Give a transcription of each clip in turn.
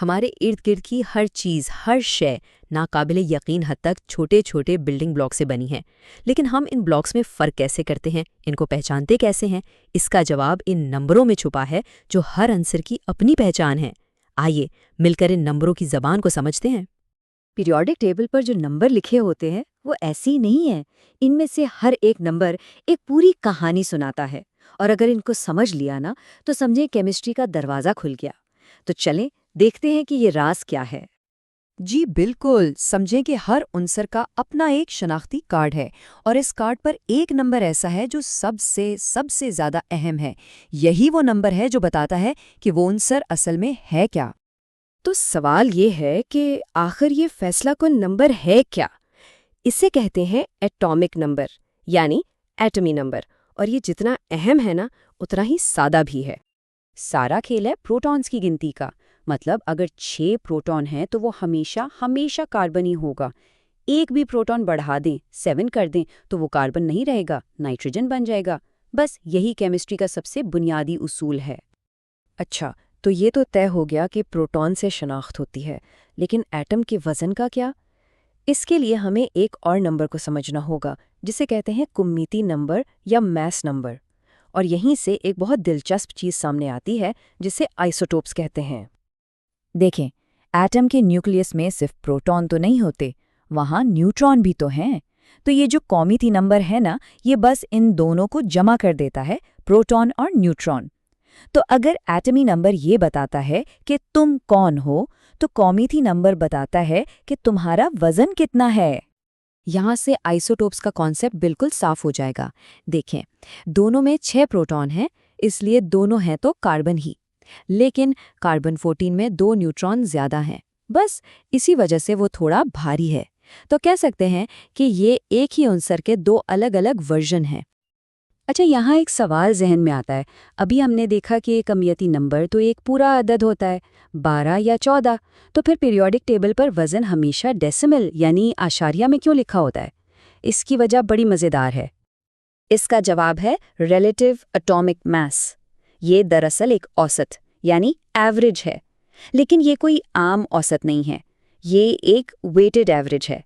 हमारे इर्द गिर्द की हर चीज़, हर शय नाकाबिले यकीन हद तक छोटे छोटे बिल्डिंग ब्लॉक से बनी है। लेकिन हम इन ब्लॉक्स में फ़र्क कैसे करते हैं, इनको पहचानते कैसे हैं? इसका जवाब इन नंबरों में छुपा है, जो हर अंसर की अपनी पहचान है। आइए मिलकर इन नंबरों की ज़बान को समझते हैं। पीरियोडिक टेबल पर जो नंबर लिखे होते हैं वो ऐसे ही नहीं है। इनमें से हर एक नंबर एक पूरी कहानी सुनाता है, और अगर इनको समझ लिया ना तो समझे केमिस्ट्री का दरवाज़ा खुल गया। तो चलें देखते हैं कि ये राज क्या है। जी बिल्कुल, समझें कि हर उनसर का अपना एक शनाख्ती कार्ड है और इस कार्ड पर एक नंबर ऐसा है जो सबसे सबसे ज़्यादा अहम है। यही वो नंबर है जो बताता है कि वो उनसर असल में है क्या। तो सवाल ये है कि आखिर ये फैसला कुन नंबर है क्या? इसे कहते हैं एटॉमिक नंबर, यानी एटमी नंबर। और ये जितना अहम है ना उतना ही सादा भी है। सारा खेल है प्रोटॉन्स की गिनती का। मतलब अगर 6 प्रोटॉन हैं तो वो हमेशा हमेशा कार्बन ही होगा। एक भी प्रोटॉन बढ़ा दें, 7 कर दें, तो वो कार्बन नहीं रहेगा, नाइट्रोजन बन जाएगा। बस यही केमिस्ट्री का सबसे बुनियादी उसूल है। अच्छा, तो ये तो तय हो गया कि प्रोटॉन से शनाख्त होती है, लेकिन एटम के वजन का क्या? इसके लिए हमें एक और नंबर को समझना होगा, जिसे कहते हैं कुम्मीती नंबर या मैस नंबर। और यहीं से एक बहुत दिलचस्प चीज़ सामने आती है, जिसे आइसोटोप्स कहते हैं। देखें, एटम के न्यूक्लियस में सिर्फ प्रोटॉन तो नहीं होते, वहाँ न्यूट्रॉन भी तो हैं। तो ये जो कॉमिती नंबर है ना, ये बस इन दोनों को जमा कर देता है, प्रोटॉन और न्यूट्रॉन। तो अगर एटमी नंबर ये बताता है कि तुम कौन हो, तो कॉमिती नंबर बताता है कि तुम्हारा वजन कितना है। यहाँ से आइसोटोप्स का कॉन्सेप्ट बिल्कुल साफ हो जाएगा। देखें, दोनों में 6 प्रोटॉन हैं, इसलिए दोनों हैं तो कार्बन ही। लेकिन कार्बन 14 में 2 न्यूट्रॉन ज़्यादा हैं। बस इसी वजह से वो थोड़ा भारी है। तो कह सकते हैं कि ये एक ही उनसर के 2 अलग-अलग वर्जन हैं। अच्छा, यहाँ एक सवाल जहन में आता है। अभी हमने देखा कि एक कमियती नंबर तो एक पूरा अदद होता है, 12 या 14। तो फिर पीरियोडिक टेबल पर वजन हमेशा डेसिमल यानी आशारिया में क्यों लिखा होता है? इसकी वजह बड़ी मज़ेदार है। इसका जवाब है रिलेटिव एटॉमिक मास। ये दरअसल एक औसत यानी एवरेज है, लेकिन ये कोई आम औसत नहीं है। ये एक वेटेड एवरेज है।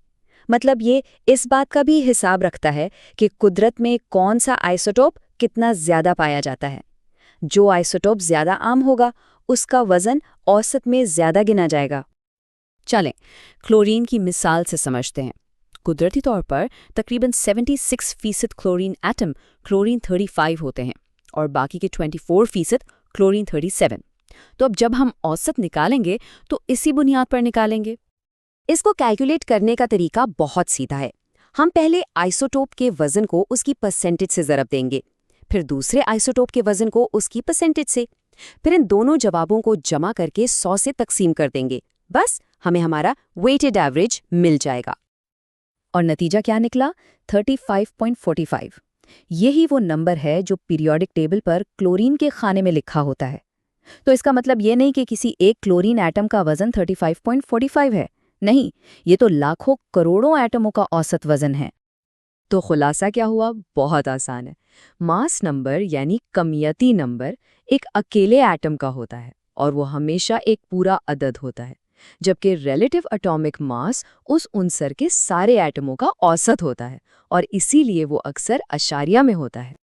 मतलब ये इस बात का भी हिसाब रखता है कि कुदरत में कौन सा आइसोटोप कितना ज्यादा पाया जाता है। जो आइसोटोप ज्यादा आम होगा उसका वजन औसत में ज्यादा गिना जाएगा। चलें, क्लोरीन की मिसाल से समझते हैं। कुदरती तौर पर तकरीबन 76% क्लोरीन एटम क्लोरीन 35 होते हैं और बाकी के 24% क्लोरीन 37। तो अब जब हम औसत निकालेंगे तो इसी बुनियाद पर निकालेंगे। इसको कैलकुलेट करने का तरीका बहुत सीधा है। हम पहले आइसोटोप के वजन को उसकी परसेंटेज से ज़रब देंगे, फिर दूसरे आइसोटोप के वजन को उसकी परसेंटेज से, फिर इन दोनों जवाबों को जमा करके 100 से तकसीम कर देंगे। बस हमें हमारा वेटेड एवरेज मिल जाएगा। और नतीजा क्या निकला? 35.45। यही वो नंबर है जो पीरियोडिक टेबल पर क्लोरीन के खाने में लिखा होता है। तो इसका मतलब ये नहीं कि किसी एक क्लोरीन एटम का वजन 35.45 है। नहीं, ये तो लाखों करोड़ों एटमों का औसत वजन है। तो खुलासा क्या हुआ? बहुत आसान है। मास नंबर यानी कमियती नंबर एक अकेले एटम का होता है और वो हमेशा एक पूरा अदद होता है, जबकि रिलेटिव एटॉमिक मास उस उनसर के सारे एटमों का औसत होता है और इसीलिए वो अक्सर अशारिया में होता है।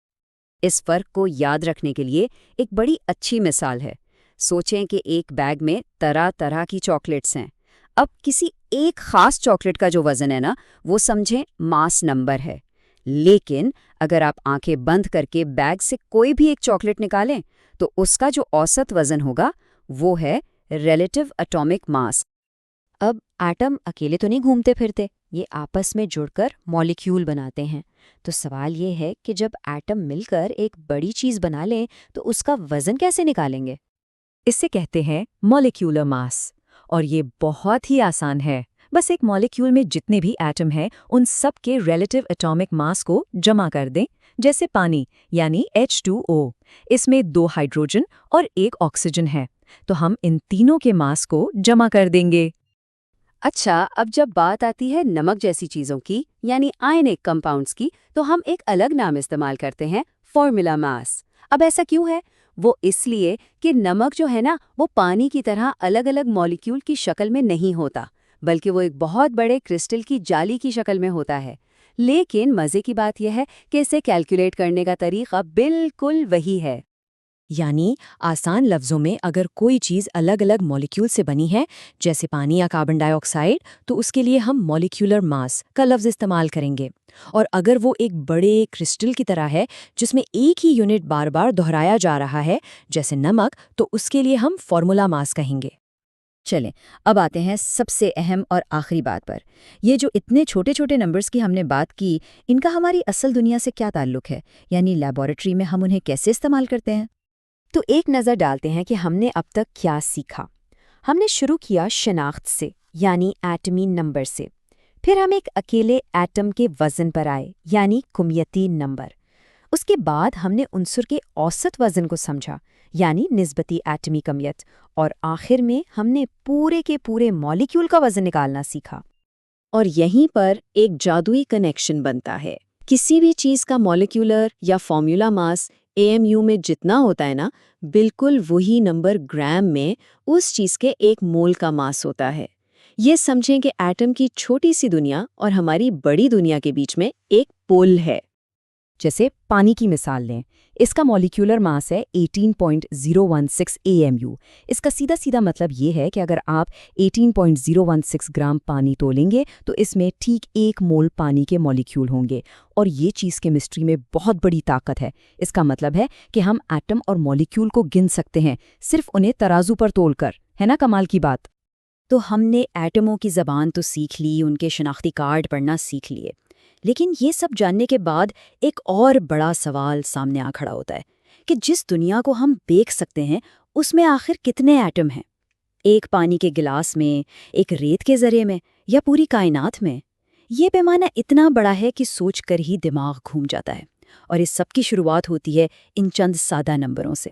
इस फर्क को याद रखने के लिए एक बड़ी अच्छी मिसाल है। सोचें कि एक बैग में तरह तरह की चॉकलेट्स हैं। अब किसी एक खास चॉकलेट का जो वजन है ना, वो समझें मास नंबर है। लेकिन अगर आप आंखें बंद करके बैग से कोई भी एक चॉकलेट निकालें तो उसका जो औसत वजन होगा वो है रिलेटिव एटॉमिक मास। अब एटम अकेले तो नहीं घूमते फिरते, ये आपस में जुड़कर मॉलिक्यूल बनाते हैं। तो सवाल ये है कि जब एटम मिलकर एक बड़ी चीज़ बना लें तो उसका वजन कैसे निकालेंगे? इसे कहते हैं मॉलिक्यूलर मास, और ये बहुत ही आसान है। बस एक मॉलिक्यूल में जितने भी एटम हैं उन सब के रिलेटिव एटॉमिक मास को जमा कर दें, जैसे पानी यानी H2O। इसमें 2 हाइड्रोजन और 1 ऑक्सीजन है, तो हम इन तीनों के मास को जमा कर देंगे। अच्छा, अब जब बात आती है नमक जैसी चीज़ों की यानी आयनिक कंपाउंड्स की, तो हम एक अलग नाम इस्तेमाल करते हैं, फॉर्मूला मास। अब ऐसा क्यों है? वो इसलिए कि नमक जो है ना वो पानी की तरह अलग-अलग मॉलिक्यूल की शक्ल में नहीं होता, बल्कि वो एक बहुत बड़े क्रिस्टल की जाली की शक्ल में होता है। लेकिन मज़े की बात यह है कि इसे कैलकुलेट करने का तरीका बिल्कुल वही है। यानी आसान लफ्ज़ों में अगर कोई चीज़ अलग-अलग मॉलिक्यूल से बनी है, जैसे पानी या कार्बन डाइऑक्साइड, तो उसके लिए हम मॉलिक्यूलर मास का लफ्ज़ इस्तेमाल करेंगे। और अगर वो एक बड़े क्रिस्टल की तरह है, जिसमें एक ही यूनिट बार-बार दोहराया जा रहा है, जैसे नमक, तो उसके लिए हम फॉर्मूला मास कहेंगे। चलें, अब आते हैं सबसे अहम और आखिरी बात पर। ये जो इतने छोटे-छोटे नंबर्स की हमने बात की, इनका हमारी असल दुनिया से क्या ताल्लुक है? यानी लैबोरेटरी में हम उन्हें कैसे इस्तेमाल करते हैं? तो एक नज़र डालते हैं कि हमने अब तक क्या सीखा। हमने शुरू किया शिनाख्त से, यानी एटमी नंबर से। फिर हम एक अकेले एटम के वज़न पर आए, यानी कुमियती नंबर। उसके बाद हमने उनसुर के औसत वज़न को समझा, यानी निस्बती एटमी कमियत। और आखिर में हमने पूरे के पूरे मॉलिक्यूल का वज़न निकालना सीखा। और यहीं पर एक जादुई कनेक्शन बनता है। किसी भी चीज़ का मॉलिक्यूलर या फॉर्मूला मास एएमयू में जितना होता है ना, बिल्कुल वही नंबर ग्राम में उस चीज़ के 1 मोल का मास होता है। ये समझें कि एटम की छोटी सी दुनिया और हमारी बड़ी दुनिया के बीच में एक पुल है। जैसे पानी की मिसाल लें, इसका मॉलिक्यूलर मास है 18.016 AMU। इसका सीधा सीधा मतलब ये है कि अगर आप 18.016 ग्राम पानी तोलेंगे तो इसमें ठीक 1 मोल पानी के मॉलिक्यूल होंगे। और ये चीज़ केमिस्ट्री में बहुत बड़ी ताकत है। इसका मतलब है कि हम एटम और मॉलिक्यूल को गिन सकते हैं, सिर्फ उन्हें तराजू पर तोलकर। है ना कमाल की बात? तो हमने एटमों की ज़बान तो सीख ली, उनके शनाख्ती कार्ड पढ़ना सीख लिए, लेकिन ये सब जानने के बाद एक और बड़ा सवाल सामने आ खड़ा होता है कि जिस दुनिया को हम देख सकते हैं उसमें आखिर कितने एटम हैं? एक पानी के गिलास में, एक रेत के जरिए में, या पूरी कायनात में? ये पैमाना इतना बड़ा है कि सोचकर ही दिमाग घूम जाता है। और इस सब की शुरुआत होती है इन चंद सादा नंबरों से।